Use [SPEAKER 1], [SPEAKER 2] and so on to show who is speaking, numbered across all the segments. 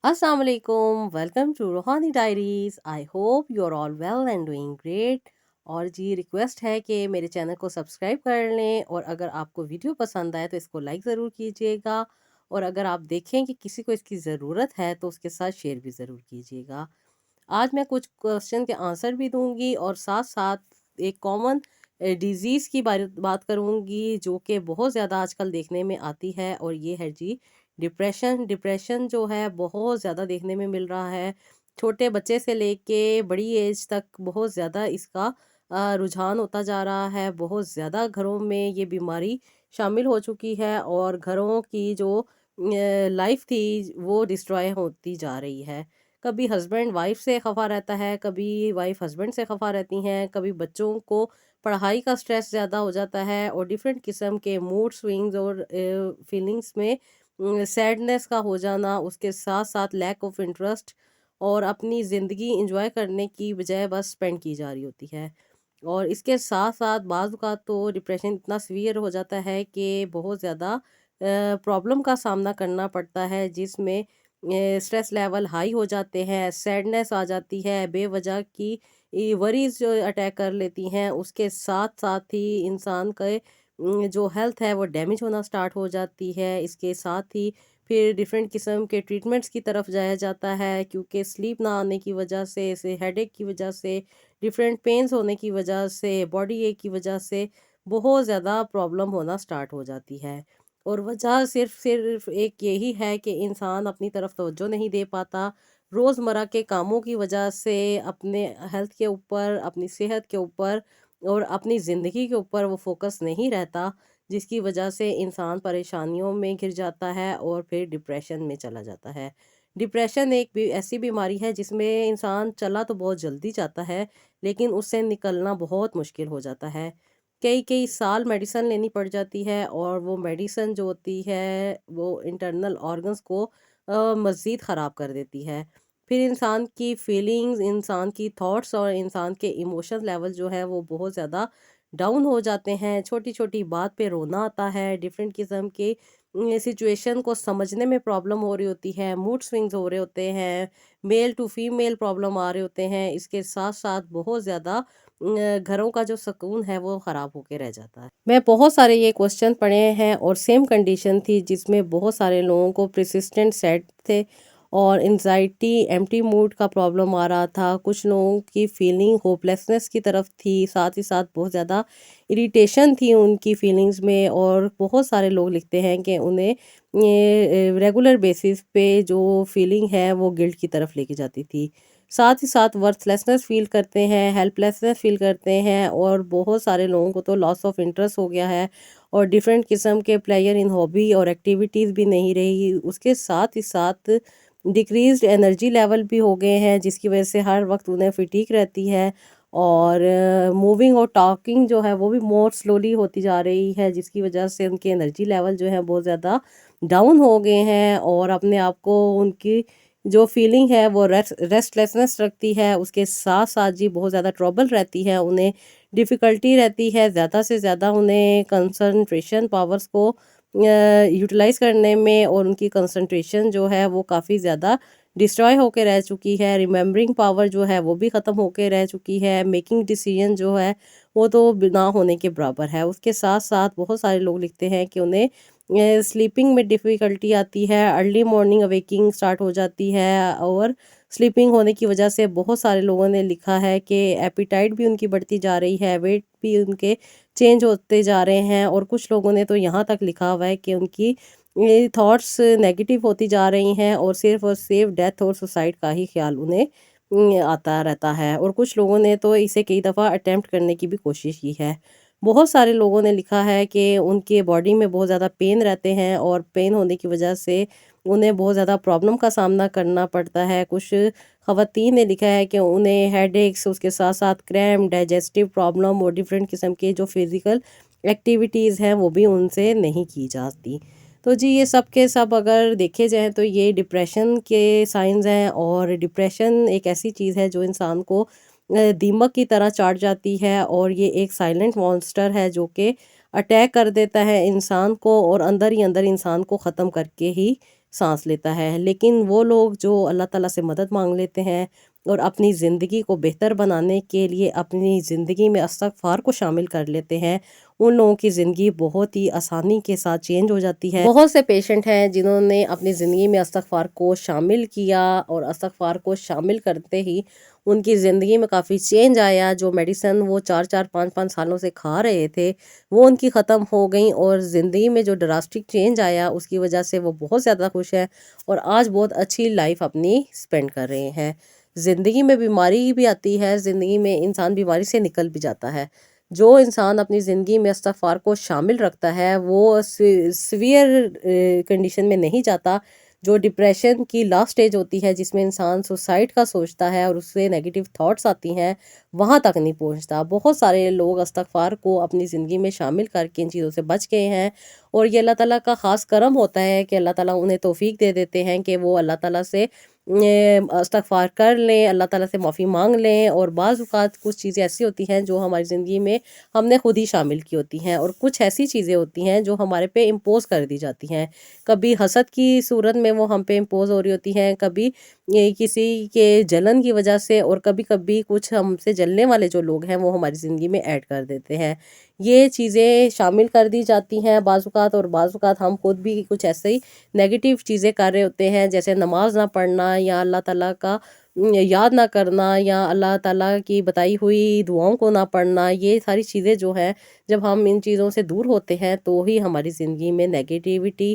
[SPEAKER 1] Assalamu alaikum, welcome to Roohani diaries. I hope you are all well and doing great. और जी request है कि मेरे चैनल को सब्सक्राइब कर लें, और अगर आपको वीडियो पसंद आए तो इसको लाइक ज़रूर कीजिएगा, और अगर आप देखें कि किसी को इसकी ज़रूरत है तो उसके साथ शेयर भी ज़रूर कीजिएगा। आज मैं कुछ क्वेश्चन के आंसर भी दूंगी, और साथ साथ एक कॉमन डिजीज़ की बात करूंगी जो कि बहुत ज़्यादा आजकल देखने में आती है, और ये है जी डिप्रेशन। डिप्रेशन जो है बहुत ज़्यादा देखने में मिल रहा है। छोटे बच्चे से लेके बड़ी एज तक बहुत ज़्यादा इसका रुझान होता जा रहा है। बहुत ज़्यादा घरों में ये बीमारी शामिल हो चुकी है, और घरों की जो लाइफ थी वो डिस्ट्रॉय होती जा रही है। कभी हस्बैंड वाइफ से खफा रहता है, कभी वाइफ हस्बैंड से खफा रहती हैं, कभी बच्चों को पढ़ाई का स्ट्रेस ज़्यादा हो जाता है, और डिफरेंट किस्म के मूड स्विंग्स और फीलिंग्स में सैडनेस का हो जाना, उसके साथ साथ लैक ऑफ इंटरेस्ट, और अपनी ज़िंदगी इंजॉय करने की बजाय बस स्पेंड की जा रही होती है। और इसके साथ साथ बाज़ औक़ात तो डिप्रेशन इतना सीवियर हो जाता है कि बहुत ज़्यादा प्रॉब्लम का सामना करना पड़ता है, जिसमें स्ट्रेस लेवल हाई हो जाते हैं, सैडनेस आ जाती है, बेवजह की वरीज जो अटैक कर लेती हैं। उसके साथ साथ ही इंसान के जो हेल्थ है वो डैमेज होना स्टार्ट हो जाती है। इसके साथ ही फिर डिफरेंट किस्म के ट्रीटमेंट्स की तरफ जाया जाता है, क्योंकि स्लीप ना आने की वजह से हेडेक की वजह से, डिफरेंट पेन्स होने की वजह से, बॉडी एक की वजह से बहुत ज़्यादा प्रॉब्लम होना स्टार्ट हो जाती है। और वजह सिर्फ़ सिर्फ़ एक यही है कि इंसान अपनी तरफ तवज्जो नहीं दे पाता। रोज़मर्रा के कामों की वजह से अपने हेल्थ के ऊपर, अपनी सेहत के ऊपर और अपनी ज़िंदगी के ऊपर वो फ़ोकस नहीं रहता, जिसकी वजह से इंसान परेशानियों में घिर जाता है और फिर डिप्रेशन में चला जाता है। डिप्रेशन एक भी ऐसी बीमारी है जिसमें इंसान चला तो बहुत जल्दी जाता है, लेकिन उससे निकलना बहुत मुश्किल हो जाता है। कई कई साल मेडिसिन लेनी पड़ जाती है, और वो मेडिसिन जो होती है वो इंटरनल ऑर्गन्स को मज़ीद ख़राब कर देती है। फिर इंसान की फीलिंग्स, इंसान की थॉट्स और इंसान के इमोशन लेवल जो है वो बहुत ज़्यादा डाउन हो जाते हैं। छोटी छोटी बात पे रोना आता है, डिफरेंट किस्म के सिचुएशन को समझने में प्रॉब्लम हो रही होती है, मूड स्विंग्स हो रहे होते हैं, मेल टू फीमेल प्रॉब्लम आ रहे होते हैं। इसके साथ साथ बहुत ज़्यादा घरों का जो सुकून है वो ख़राब होके रह जाता है। मैं बहुत सारे ये क्वेश्चन पढ़े हैं, और सेम कंडीशन थी जिसमें बहुत सारे लोगों को प्रिसिस्टेंट सेट थे, और एंजाइटी, एम्प्टी मूड का प्रॉब्लम आ रहा था। कुछ लोगों की फीलिंग होपलेसनेस की तरफ थी, साथ ही साथ बहुत ज़्यादा इरिटेशन थी उनकी फीलिंग्स में। और बहुत सारे लोग लिखते हैं कि उन्हें ये रेगुलर बेसिस पे जो फीलिंग है वो गिल्ट की तरफ लेके जाती थी। साथ ही साथ वर्थलेसनेस फ़ील करते हैं, हेल्पलेसनेस फ़ील करते हैं, और बहुत सारे लोगों को तो लॉस ऑफ इंटरेस्ट हो गया है, और डिफरेंट किस्म के प्लेयर इन हॉबी और एक्टिविटीज़ भी नहीं रही। उसके साथ ही साथ डिक्रीज़्ड एनर्जी लेवल भी हो गए हैं, जिसकी वजह से हर वक्त उन्हें फटीग रहती है, और मूविंग और टॉकिंग जो है वो भी मोर स्लोली होती जा रही है, जिसकी वजह से उनके एनर्जी लेवल जो है बहुत ज़्यादा डाउन हो गए हैं, और अपने आप को उनकी जो फीलिंग है वो रेस्टलेसनेस रखती है। उसके साथ साथ जी बहुत ज़्यादा ट्रबल रहती है, उन्हें डिफ़िकल्टी रहती है ज़्यादा से ज़्यादा उन्हें कंसंट्रेशन पावर्स को यूटिलाइज़ करने में, और उनकी कंसंट्रेशन जो है वो काफ़ी ज़्यादा डिस्ट्रॉय होके रह चुकी है। रिमेंबरिंग पावर जो है वो भी ख़त्म होके रह चुकी है। मेकिंग डिसीजन जो है वो तो ना होने के बराबर है। उसके साथ साथ बहुत सारे लोग लिखते हैं कि उन्हें स्लीपिंग में डिफ़िकल्टी आती है, अर्ली मॉर्निंग अवेकिंग स्टार्ट हो जाती है, और स्लीपिंग होने की वजह से बहुत सारे लोगों ने लिखा है कि एपिटाइट भी उनकी बढ़ती जा रही है, वेट भी उनके चेंज होते जा रहे हैं, और कुछ लोगों ने तो यहाँ तक लिखा हुआ है कि उनकी थॉट्स नेगेटिव होती जा रही हैं, और सिर्फ डेथ और सुसाइड का ही ख्याल उन्हें आता रहता है। और कुछ लोगों ने तो इसे कई दफ़ा अटेम्प्ट करने की भी कोशिश की है। बहुत सारे लोगों ने लिखा है कि उनके बॉडी में बहुत ज़्यादा पेन रहते हैं, और पेन होने की वजह से उन्हें बहुत ज़्यादा प्रॉब्लम का सामना करना पड़ता है। कुछ ख़वातीन ने लिखा है कि उन्हें हेडेक्स, उसके साथ साथ क्रैम्प, डाइजेस्टिव प्रॉब्लम, और डिफरेंट किस्म के जो फिज़िकल एक्टिविटीज़ हैं वो भी उनसे नहीं की जाती। तो जी ये सब के सब अगर देखे जाएँ तो ये डिप्रेशन के साइंस हैं, और डिप्रेशन एक ऐसी चीज़ है जो इंसान को दीमक की तरह चाट जाती है, और ये एक साइलेंट मॉन्स्टर है जो कि अटैक कर देता है इंसान को, और अंदर ही अंदर इंसान को ख़त्म करके ही سانس لیتا ہے۔ لیکن وہ لوگ جو اللہ تعالیٰ سے مدد مانگ لیتے ہیں اور اپنی زندگی کو بہتر بنانے کے لیے اپنی زندگی میں استغفار کو شامل کر لیتے ہیں، ان لوگوں کی زندگی بہت ہی آسانی کے ساتھ چینج ہو جاتی ہے۔ بہت سے پیشنٹ ہیں جنہوں نے اپنی زندگی میں استغفار کو شامل کیا اور استغفار کو شامل کرتے ہی ان کی زندگی میں کافی چینج آیا۔ جو میڈیسن وہ 4-4 5-5 سالوں سے کھا رہے تھے وہ ان کی ختم ہو گئیں، اور زندگی میں جو ڈراسٹک چینج آیا اس کی وجہ سے وہ بہت زیادہ خوش ہیں اور آج بہت اچھی لائف اپنی سپینڈ کر رہے ہیں۔ زندگی میں بیماری بھی آتی ہے، زندگی میں انسان بیماری سے نکل بھی جاتا ہے۔ جو انسان اپنی زندگی میں استغفار کو شامل رکھتا ہے وہ سویئر کنڈیشن میں نہیں جاتا۔ جو ڈپریشن کی لاسٹ سٹیج ہوتی ہے جس میں انسان سوسائڈ کا سوچتا ہے اور اس سے نیگیٹو تھاٹس آتی ہیں، وہاں تک نہیں پہنچتا۔ بہت سارے لوگ استغفار کو اپنی زندگی میں شامل کر کے ان چیزوں سے بچ گئے ہیں، اور یہ اللہ تعالیٰ کا خاص کرم ہوتا ہے کہ اللہ تعالیٰ انہیں توفیق دے دیتے ہیں کہ وہ اللہ تعالیٰ سے استغفار کر لیں، اللہ تعالیٰ سے معافی مانگ لیں۔ اور بعض اوقات کچھ چیزیں ایسی ہوتی ہیں جو ہماری زندگی میں ہم نے خود ہی شامل کی ہوتی ہیں، اور کچھ ایسی چیزیں ہوتی ہیں جو ہمارے پہ امپوز کر دی جاتی ہیں۔ کبھی حسد کی صورت میں وہ ہم پہ امپوز ہو رہی ہوتی ہیں، کبھی کسی کے جلن کی وجہ سے، اور کبھی کبھی کچھ ہم سے جلنے والے جو لوگ ہیں وہ ہماری زندگی میں ایڈ کر دیتے ہیں۔ یہ چیزیں شامل کر دی جاتی ہیں بعض اوقات، اور بعض اوقات ہم خود بھی کچھ ایسے ہی نیگیٹو چیزیں کر رہے ہوتے ہیں، جیسے نماز نہ پڑھنا یا اللہ تعالیٰ کا یاد نہ کرنا یا اللہ تعالیٰ کی بتائی ہوئی دعاؤں کو نہ پڑھنا۔ یہ ساری چیزیں جو ہیں جب ہم ان چیزوں سے دور ہوتے ہیں تو ہی ہماری زندگی میں نیگیٹیوٹی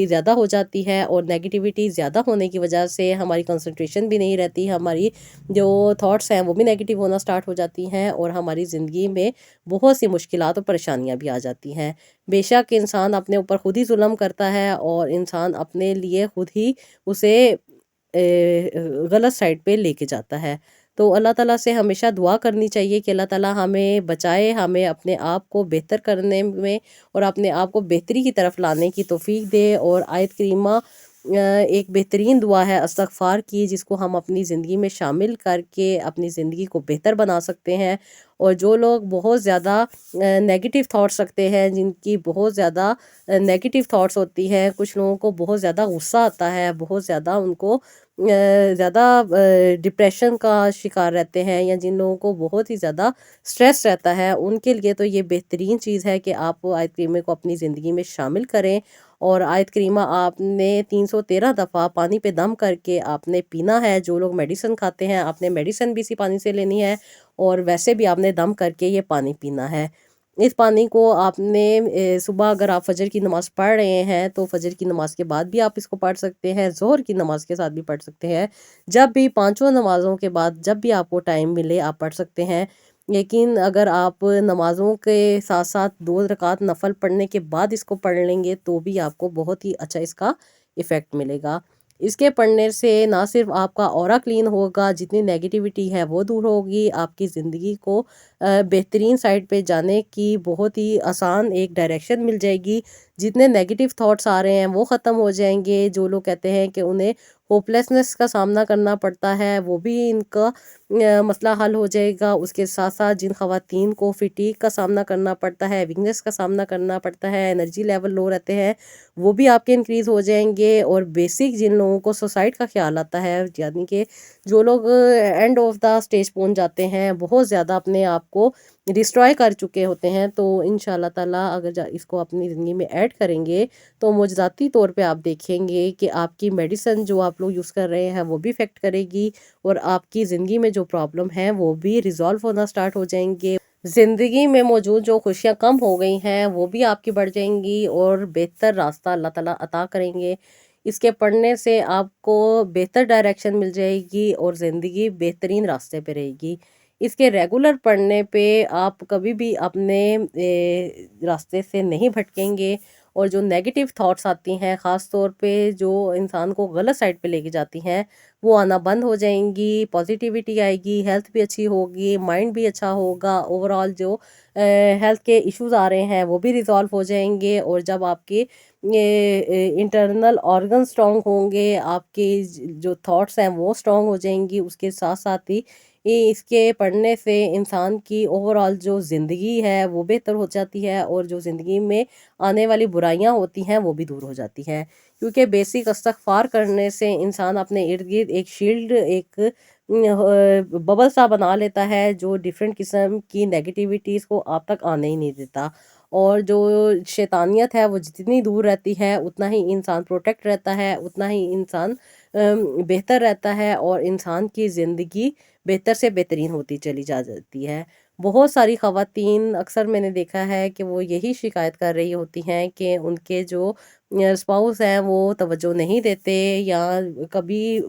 [SPEAKER 1] زیادہ ہو جاتی ہے، اور نیگیٹیوٹی زیادہ ہونے کی وجہ سے ہماری کنسنٹریشن بھی نہیں رہتی، ہماری جو تھاٹس ہیں وہ بھی نیگیٹیو ہونا سٹارٹ ہو جاتی ہیں، اور ہماری زندگی میں بہت سی مشکلات اور پریشانیاں بھی آ جاتی ہیں۔ بے شک انسان اپنے اوپر خود ہی ظلم کرتا ہے، اور انسان اپنے لیے خود ہی اسے غلط سائڈ پہ لے کے جاتا ہے۔ تو اللہ تعالیٰ سے ہمیشہ دعا کرنی چاہیے کہ اللہ تعالیٰ ہمیں بچائے، ہمیں اپنے آپ کو بہتر کرنے میں اور اپنے آپ کو بہتری کی طرف لانے کی توفیق دے۔ اور آیت کریمہ ایک بہترین دعا ہے استغفار کی، جس کو ہم اپنی زندگی میں شامل کر کے اپنی زندگی کو بہتر بنا سکتے ہیں۔ اور جو لوگ بہت زیادہ نیگیٹو تھاٹس رکھتے ہیں، جن کی بہت زیادہ نیگیٹو تھاٹس ہوتی ہیں، کچھ لوگوں کو بہت زیادہ غصہ آتا ہے، بہت زیادہ ان کو زیادہ ڈپریشن کا شکار رہتے ہیں، یا جن لوگوں کو بہت ہی زیادہ سٹریس رہتا ہے، ان کے لیے تو یہ بہترین چیز ہے کہ آپ آیت کریمہ کو اپنی زندگی میں شامل کریں۔ اور آیت کریمہ آپ نے 313 دفعہ پانی پہ دم کر کے آپ نے پینا ہے۔ جو لوگ میڈیسن کھاتے ہیں آپ نے میڈیسن بھی اسی پانی سے لینی ہے، اور ویسے بھی آپ نے دم کر کے یہ پانی پینا ہے۔ اس پانی کو آپ نے صبح اگر آپ فجر کی نماز پڑھ رہے ہیں تو فجر کی نماز کے بعد بھی آپ اس کو پڑھ سکتے ہیں، ظہر کی نماز کے ساتھ بھی پڑھ سکتے ہیں، جب بھی پانچوں نمازوں کے بعد جب بھی آپ کو ٹائم ملے آپ پڑھ سکتے ہیں۔ لیکن اگر آپ نمازوں کے ساتھ ساتھ 2 رکعت نفل پڑھنے کے بعد اس کو پڑھ لیں گے تو بھی آپ کو بہت ہی اچھا اس کا ایفیکٹ ملے گا۔ اس کے پڑھنے سے نہ صرف آپ کا اورا کلین ہوگا، جتنی نیگیٹیوٹی ہے وہ دور ہوگی، آپ کی زندگی کو بہترین سائڈ پہ جانے کی بہت ہی آسان ایک ڈائریکشن مل جائے گی۔ جتنے نیگیٹو تھاٹس آ رہے ہیں وہ ختم ہو جائیں گے۔ جو لوگ کہتے ہیں کہ انہیں ہوپلیسنس کا سامنا کرنا پڑتا ہے، وہ بھی ان کا مسئلہ حل ہو جائے گا۔ اس کے ساتھ ساتھ جن خواتین کو فٹیگ کا سامنا کرنا پڑتا ہے، ویکنیس کا سامنا کرنا پڑتا ہے، انرجی لیول لو رہتے ہیں، وہ بھی آپ کے انکریز ہو جائیں گے۔ اور بیسک جن لوگوں کو سوسائڈ کا خیال آتا ہے، یعنی کہ جو لوگ اینڈ آف دا سٹیج پہنچ جاتے ہیں، بہت زیادہ اپنے آپ کو ڈسٹرائے کر چکے ہوتے ہیں، تو انشاءاللہ تعالیٰ اگر اس کو اپنی زندگی میں ایڈ کریں گے تو معجزاتی طور پہ آپ دیکھیں گے کہ آپ کی میڈیسن جو آپ لوگ یوز کر رہے ہیں وہ بھی افیکٹ کرے گی، اور آپ کی زندگی میں جو پرابلم ہیں وہ بھی ریزالو ہونا سٹارٹ ہو جائیں گے۔ زندگی میں موجود جو خوشیاں کم ہو گئی ہیں وہ بھی آپ کی بڑھ جائیں گی، اور بہتر راستہ اللہ تعالیٰ عطا کریں گے۔ اس کے پڑھنے سے آپ کو بہتر ڈائریکشن مل جائے گی اور زندگی بہترین راستے پہ رہے گی۔ اس کے ریگولر پڑھنے پہ آپ کبھی بھی اپنے راستے سے نہیں بھٹکیں گے، اور جو نیگیٹو تھاٹس آتی ہیں خاص طور پہ جو انسان کو غلط سائڈ پہ لے کے جاتی ہیں وہ آنا بند ہو جائیں گی، پازیٹیوٹی آئے گی، ہیلتھ بھی اچھی ہوگی، مائنڈ بھی اچھا ہوگا، اوور آل جو ہیلتھ کے ایشوز آ رہے ہیں وہ بھی ریزالو ہو جائیں گے۔ اور جب آپ کے ये इंटरनल ऑर्गन स्ट्रॉन्ग होंगे, आपके जो थॉट्स हैं वो स्ट्रॉन्ग हो जाएंगी। उसके साथ साथ ही इसके पढ़ने से इंसान की ओवरऑल जो ज़िंदगी है वो बेहतर हो जाती है, और जो ज़िंदगी में आने वाली बुराइयां होती हैं वो भी दूर हो जाती हैं। क्योंकि बेसिक इस्तग़फ़ार करने से इंसान अपने इर्द गिर्द एक शील्ड, एक बबल सा बना लेता है, जो डिफरेंट किस्म की नेगेटिविटीज़ को आप तक आने ही नहीं देता। और जो शैतानियत है वो जितनी दूर रहती है उतना ही इंसान प्रोटेक्ट रहता है, उतना ही इंसान बेहतर रहता है, और इंसान की ज़िंदगी बेहतर से बेहतरीन होती चली जा जाती है। बहुत सारी ख़वातीन अक्सर मैंने देखा है कि वो यही शिकायत कर रही होती हैं कि उनके जो स्पाउस हैं वो तवज्जो नहीं देते, या कभी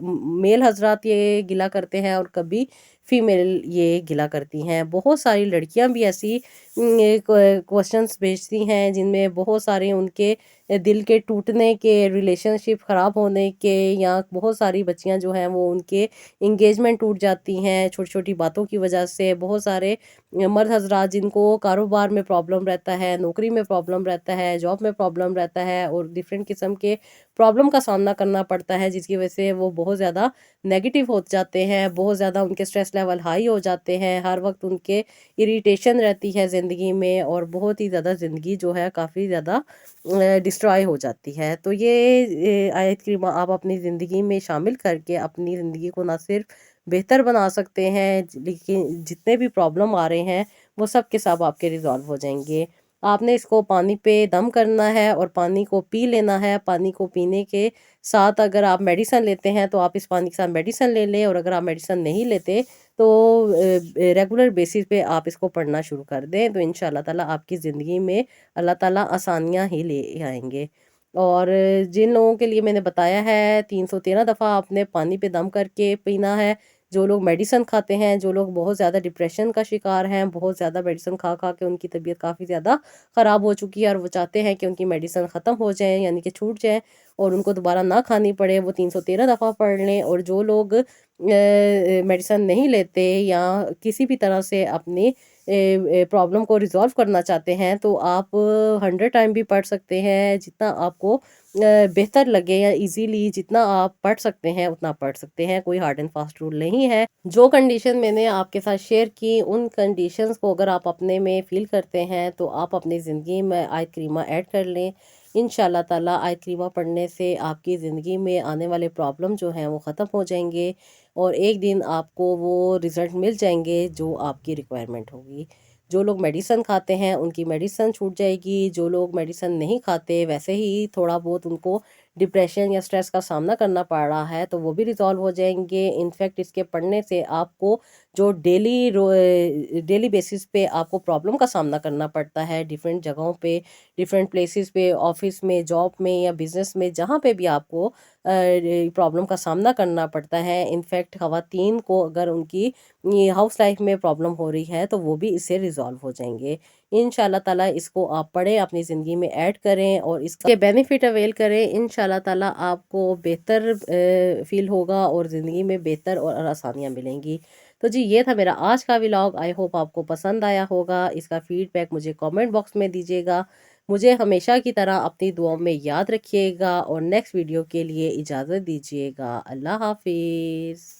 [SPEAKER 1] मेल हज़रात ये गिला करते हैं और कभी फीमेल ये गिला करती हैं। बहुत सारी लड़कियां भी ऐसी क्वेश्चंस भेजती हैं जिनमें बहुत सारे उनके दिल के टूटने के, रिलेशनशिप ख़राब होने के, या बहुत सारी बच्चियां जो हैं वो उनके इंगेजमेंट टूट जाती हैं छोटी छोटी बातों की वजह से। बहुत सारे मर्द हजरात जिनको कारोबार में प्रॉब्लम रहता है, नौकरी में प्रॉब्लम रहता है, जॉब में प्रॉब्लम रहता है, और डिफरेंट किस्म के प्रॉब्लम का सामना करना पड़ता है, जिसकी वजह से वो बहुत ज़्यादा नेगेटिव हो जाते हैं, बहुत ज़्यादा उनके स्ट्रेस लेवल हाई हो जाते हैं, हर वक्त उनके इरिटेशन रहती है ज़िंदगी में, और बहुत ही ज़्यादा ज़िंदगी जो है काफ़ी ज़्यादा डिस्ट्रॉय हो जाती है। तो ये आयत करीमा आप अपनी ज़िंदगी में शामिल करके अपनी ज़िंदगी को ना सिर्फ बेहतर बना सकते हैं, लेकिन जितने भी प्रॉब्लम आ रहे हैं वो सब के सब आपके रिज़ॉल्व हो जाएंगे। आपने इसको पानी पे दम करना है और पानी को पी लेना है। पानी को पीने के साथ अगर आप मेडिसिन लेते हैं तो आप इस पानी के साथ मेडिसिन ले लें, और अगर आप मेडिसिन नहीं लेते तो रेगुलर बेसिस पे आप इसको पढ़ना शुरू कर दें, तो इंशाल्लाह ताला आपकी ज़िंदगी में अल्लाह ताला आसानियाँ ही ले आएंगे। और जिन लोगों के लिए मैंने बताया है 313 दफ़ा आपने पानी पे दम करके पीना है, जो लोग मेडिसिन खाते हैं, जो लोग बहुत ज़्यादा डिप्रेशन का शिकार हैं, बहुत ज़्यादा मेडिसिन खा खा के उनकी तबीयत काफ़ी ज़्यादा ख़राब हो चुकी है, और वो चाहते हैं कि उनकी मेडिसिन ख़त्म हो जाए, यानी कि छूट जाए, और उनको दोबारा ना खानी पड़े, वो 313 दफ़ा पढ़ लें। और जो लोग मेडिसिन नहीं लेते या किसी भी तरह से अपनी प्रॉब्लम को रिज़ॉल्व करना चाहते हैं, तो आप 100 टाइम भी पढ़ सकते हैं, जितना आपको बेहतर लगे, या इजीली जितना आप पढ़ सकते हैं उतना पढ़ सकते हैं। कोई हार्ड एंड फास्ट रूल नहीं है। जो कंडीशन मैंने आपके साथ शेयर की, उन कंडीशंस को अगर आप अपने में फील करते हैं तो आप अपनी ज़िंदगी में आयत करीमा ऐड कर लें। इंशाल्लाह ताला आयत करीमा पढ़ने से आपकी ज़िंदगी में आने वाले प्रॉब्लम जो हैं वो ख़त्म हो जाएंगे, और एक दिन आपको वो रिज़ल्ट मिल जाएंगे जो आपकी रिक्वायरमेंट होगी। जो लोग मेडिसिन खाते हैं उनकी मेडिसिन छूट जाएगी, जो लोग मेडिसिन नहीं खाते वैसे ही थोड़ा बहुत उनको डिप्रेशन या स्ट्रेस का सामना करना पड़ रहा है, तो वो भी रिज़ॉल्व हो जाएंगे। इनफैक्ट इसके पढ़ने से आपको जो डेली बेसिस पे आपको प्रॉब्लम का सामना करना पड़ता है डिफरेंट जगहों पे, डिफरेंट प्लेसेस पे, ऑफिस में, जॉब में या बिजनेस में, जहाँ पे भी आपको प्रॉब्लम का सामना करना पड़ता है। इनफैक्ट ख़वातीन को अगर उनकी ये हाउस लाइफ में प्रॉब्लम हो रही है तो वो भी इससे रिज़ॉल्व हो जाएंगे। इंशाल्लाह ताला इसको आप पढ़ें, अपनी ज़िंदगी में ऐड करें और इसके बेनिफिट अवेल करें। इंशाल्लाह ताला आपको बेहतर फ़ील होगा, और ज़िंदगी में बेहतर और आसानियाँ मिलेंगी। तो जी, ये था मेरा आज का व्लॉग। आई होप आपको पसंद आया होगा। इसका फ़ीडबैक मुझे कमेंट बॉक्स में दीजिएगा। मुझे हमेशा की तरह अपनी दुआओं में याद रखिएगा, और नेक्स्ट वीडियो के लिए इजाज़त दीजिएगा। अल्लाह हाफ़िज़।